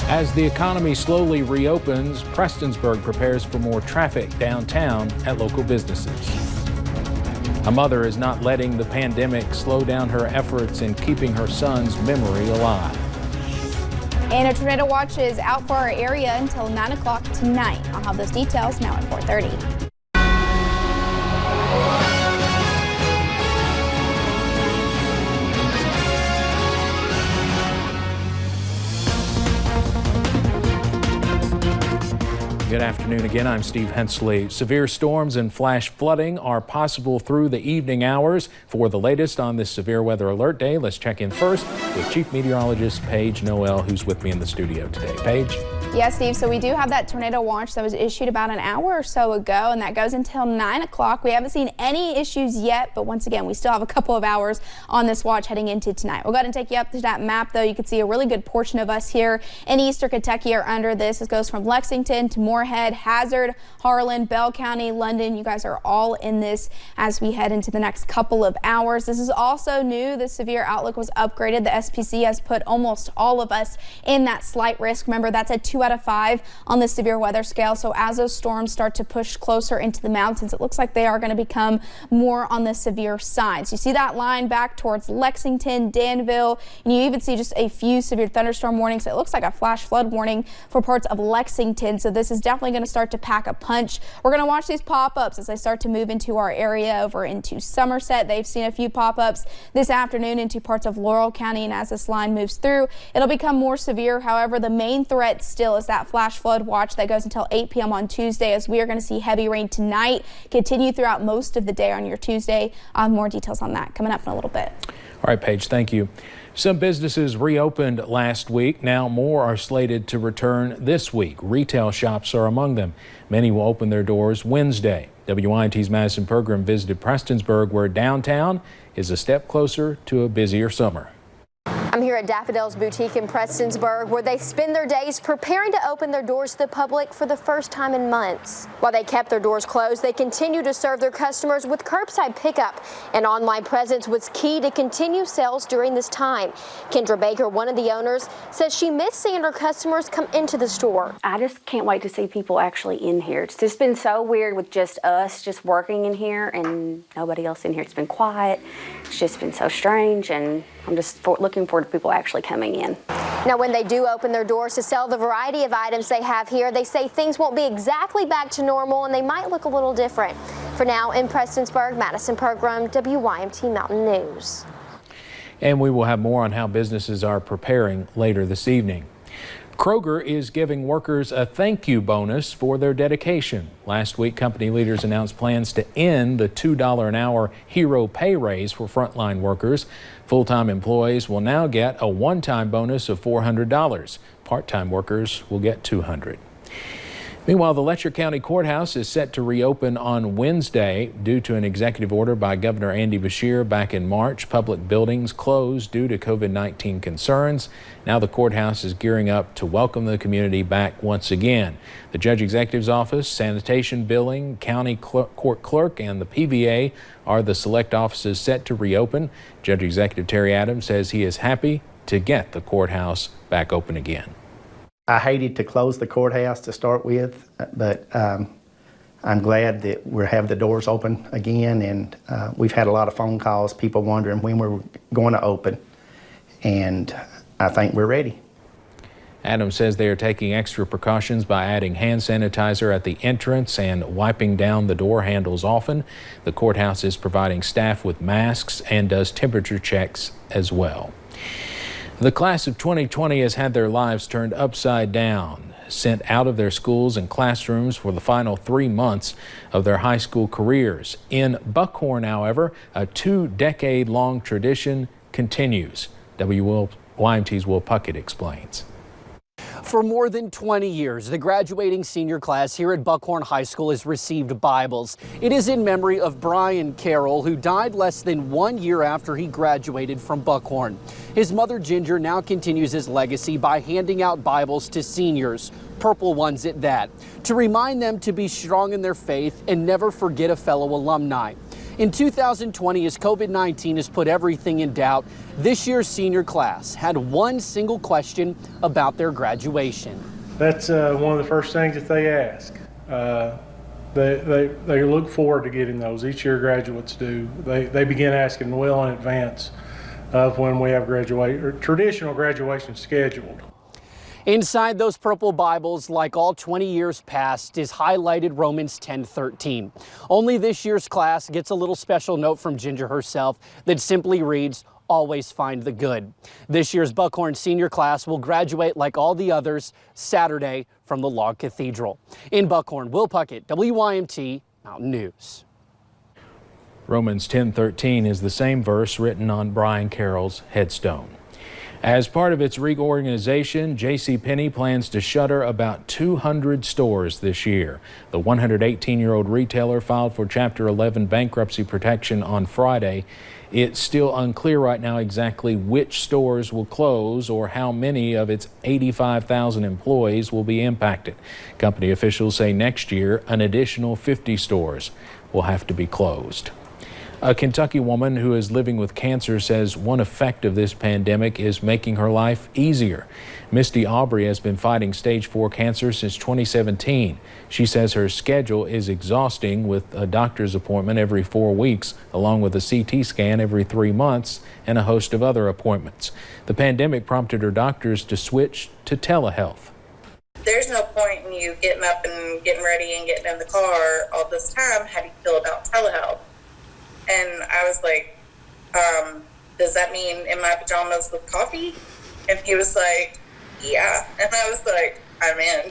As the economy slowly reopens, Prestonsburg prepares for more traffic downtown at local businesses. A mother is not letting the pandemic slow down her efforts in keeping her son's memory alive. And a tornado watch is out for our area until 9 o'clock tonight. I'll have those details now at 4:30. Good afternoon again. I'm Steve Hensley. Severe storms and flash flooding are possible through the evening hours. For the latest on this severe weather alert day, let's check in first with Chief Meteorologist Paige Noel, who's with me in the studio today. Paige? Yes, Steve. So we do have that tornado watch that was issued about an hour or so ago, and that goes until 9 o'clock. We haven't seen any issues yet, but once again, we still have a couple of hours on this watch heading into tonight. We'll go ahead and take you up to that map, though. You can see a really good portion of us here in eastern Kentucky are under this. It goes from Lexington to Moorhead, Hazard, Harlan, Bell County, London. You guys are all in this as we head into the next couple of hours. This is also new. The severe outlook was upgraded. The SPC has put almost all of us in that slight risk. Remember, that's a 2 out of 5 on the severe weather scale. So as those storms start to push closer into the mountains, it looks like they are going to become more on the severe side. So you see that line back towards Lexington, Danville, and you even see just a few severe thunderstorm warnings. It looks like a flash flood warning for parts of Lexington. So this is definitely going to start to pack a punch. We're going to watch these pop-ups as they start to move into our area over into Somerset. They've seen a few pop-ups this afternoon into parts of Laurel County, and as this line moves through, it'll become more severe. However, the main threat still is that flash flood watch that goes until 8 p.m. on Tuesday, as we are going to see heavy rain tonight continue throughout most of the day on your Tuesday. More details on that coming up in a little bit. All right, Paige, thank you. Some businesses reopened last week. Now more are slated to return this week. Retail shops are among them. Many will open their doors Wednesday. WYNT's Madison Pergram visited Prestonsburg, where downtown is a step closer to a busier summer. I'm here at Daffodil's Boutique in Prestonsburg, where they spend their days preparing to open their doors to the public for the first time in months. While they kept their doors closed, they continue to serve their customers with curbside pickup. An online presence was key to continue sales during this time. Kendra Baker, one of the owners, says she missed seeing her customers come into the store. I just can't wait to see people actually in here. It's just been so weird with just us just working in here and nobody else in here. It's been quiet. It's just been so strange, and I'm just looking forward to people actually coming in. Now, when they do open their doors to sell the variety of items they have here, they say things won't be exactly back to normal and they might look a little different. For now, in Prestonsburg, Madison Pergram, WYMT Mountain News. And we will have more on how businesses are preparing later this evening. Kroger is giving workers a thank you bonus for their dedication. Last week, company leaders announced plans to end the $2 an hour hero pay raise for frontline workers. Full-time employees will now get a one-time bonus of $400. Part-time workers will get $200. Meanwhile, the Letcher County Courthouse is set to reopen on Wednesday due to an executive order by Governor Andy Beshear back in March. Public buildings closed due to COVID-19 concerns. Now the courthouse is gearing up to welcome the community back once again. The Judge Executive's Office, Sanitation, Billing, County Court Clerk, and the PVA are the select offices set to reopen. Judge Executive Terry Adams says he is happy to get the courthouse back open again. I hated to close the courthouse to start with, but I'm glad that we have the doors open again, and we've had a lot of phone calls, people wondering when we're going to open, and I think we're ready. Adams says they are taking extra precautions by adding hand sanitizer at the entrance and wiping down the door handles often. The courthouse is providing staff with masks and does temperature checks as well. The class of 2020 has had their lives turned upside down, sent out of their schools and classrooms for the final 3 months of their high school careers. In Buckhorn, however, a 2-decade-long tradition continues. WYMT's Will Puckett explains. For more than 20 years, the graduating senior class here at Buckhorn High School has received Bibles. It is in memory of Brian Carroll, who died less than 1 year after he graduated from Buckhorn. His mother, Ginger, now continues his legacy by handing out Bibles to seniors, purple ones at that, to remind them to be strong in their faith and never forget a fellow alumni. In 2020, as COVID-19 has put everything in doubt, this year's senior class had one single question about their graduation. That's one of the first things that they ask. They look forward to getting those. Each year graduates do. They begin asking well in advance of when we have traditional graduation scheduled. Inside those purple Bibles, like all 20 years past, is highlighted Romans 10:13. Only this year's class gets a little special note from Ginger herself that simply reads, "Always find the good." This year's Buckhorn senior class will graduate like all the others Saturday from the Log Cathedral. In Buckhorn, Will Puckett, WYMT Mountain News. Romans 10:13 is the same verse written on Brian Carroll's headstone. As part of its reorganization, JCPenney plans to shutter about 200 stores this year. The 118-year-old retailer filed for Chapter 11 bankruptcy protection on Friday. It's still unclear right now exactly which stores will close or how many of its 85,000 employees will be impacted. Company officials say next year an additional 50 stores will have to be closed. A Kentucky woman who is living with cancer says one effect of this pandemic is making her life easier. Misty Aubrey has been fighting stage 4 cancer since 2017. She says her schedule is exhausting, with a doctor's appointment every 4 weeks, along with a CT scan every 3 months and a host of other appointments. The pandemic prompted her doctors to switch to telehealth. There's no point in you getting up and getting ready and getting in the car all this time. How do you feel about telehealth? And I was like, does that mean in my pajamas with coffee? And he was like, yeah. And I was like, I'm in.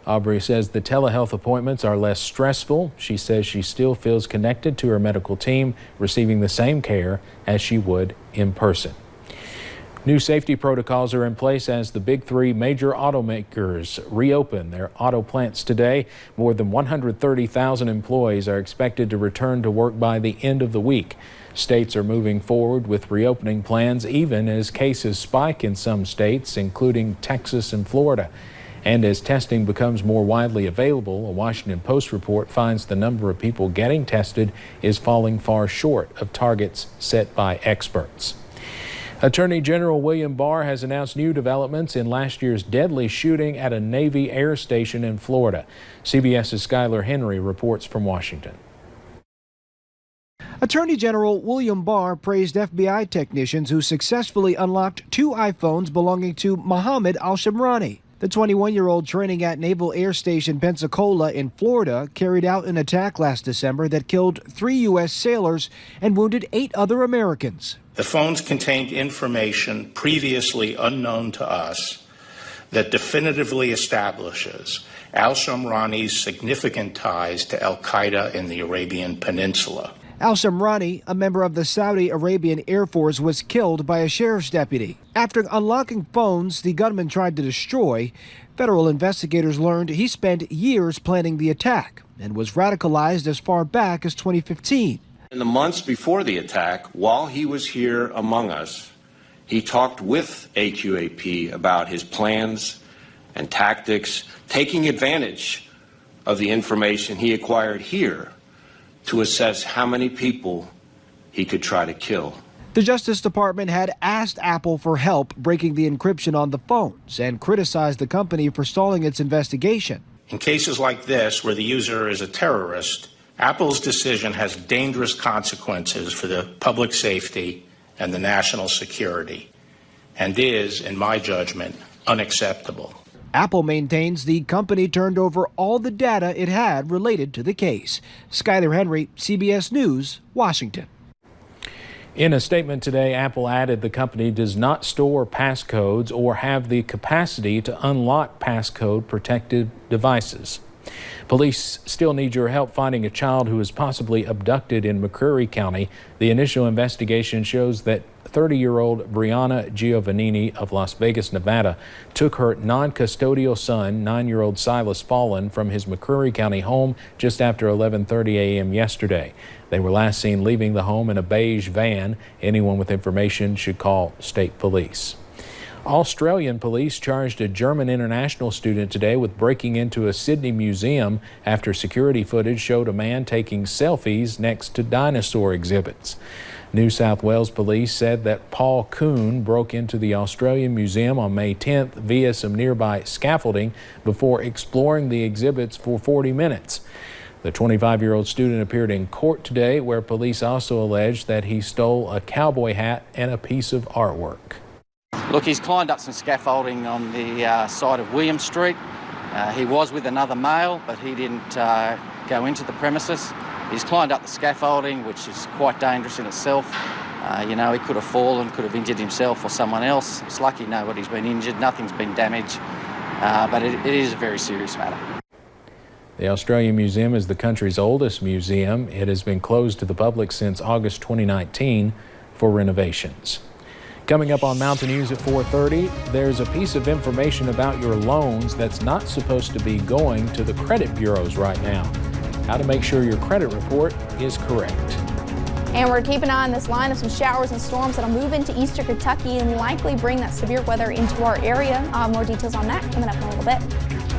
Aubrey says the telehealth appointments are less stressful. She says she still feels connected to her medical team, receiving the same care as she would in person. New safety protocols are in place as the big 3 major automakers reopen their auto plants today. More than 130,000 employees are expected to return to work by the end of the week. States are moving forward with reopening plans even as cases spike in some states, including Texas and Florida. And as testing becomes more widely available, a Washington Post report finds the number of people getting tested is falling far short of targets set by experts. Attorney General William Barr has announced new developments in last year's deadly shooting at a Navy air station in Florida. CBS's Skylar Henry reports from Washington. Attorney General William Barr praised FBI technicians who successfully unlocked 2 iPhones belonging to Mohammed al-Shamrani. The 21-year-old training at Naval Air Station Pensacola in Florida carried out an attack last December that killed 3 U.S. sailors and wounded 8 other Americans. The phones contained information previously unknown to us that definitively establishes al-Shamrani's significant ties to al-Qaeda in the Arabian Peninsula. Al-Shamrani, a member of the Saudi Arabian Air Force, was killed by a sheriff's deputy. After unlocking phones the gunman tried to destroy, federal investigators learned he spent years planning the attack and was radicalized as far back as 2015. In the months before the attack, while he was here among us, he talked with AQAP about his plans and tactics, taking advantage of the information he acquired here to assess how many people he could try to kill. The Justice Department had asked Apple for help breaking the encryption on the phones and criticized the company for stalling its investigation. In cases like this, where the user is a terrorist, Apple's decision has dangerous consequences for the public safety and the national security, and is, in my judgment, unacceptable. Apple maintains the company turned over all the data it had related to the case. Skylar Henry, CBS News, Washington. In a statement today, Apple added the company does not store passcodes or have the capacity to unlock passcode protected devices. Police still need your help finding a child who was possibly abducted in McCreary County. The initial investigation shows that 30-year-old Brianna Giovannini of Las Vegas, Nevada, took her non-custodial son, 9-year-old Silas Fallon, from his McCreary County home just after 11:30 a.m. yesterday. They were last seen leaving the home in a beige van. Anyone with information should call state police. Australian police charged a German international student today with breaking into a Sydney museum after security footage showed a man taking selfies next to dinosaur exhibits. New South Wales police said that Paul Kuhn broke into the Australian Museum on May 10th via some nearby scaffolding before exploring the exhibits for 40 minutes. The 25-year-old student appeared in court today, where police also alleged that he stole a cowboy hat and a piece of artwork. Look, he's climbed up some scaffolding on the side of William Street. He was with another male, but he didn't go into the premises. He's climbed up the scaffolding, which is quite dangerous in itself. You know, he could have fallen, could have injured himself or someone else. It's lucky nobody's been injured, nothing's been damaged, but it is a very serious matter. The Australian Museum is the country's oldest museum. It has been closed to the public since August 2019 for renovations. Coming up on Mountain News at 4:30, there's a piece of information about your loans that's not supposed to be going to the credit bureaus right now. How to make sure your credit report is correct. And we're keeping an eye on this line of some showers and storms that'll move into eastern Kentucky and likely bring that severe weather into our area. More details on that coming up in a little bit.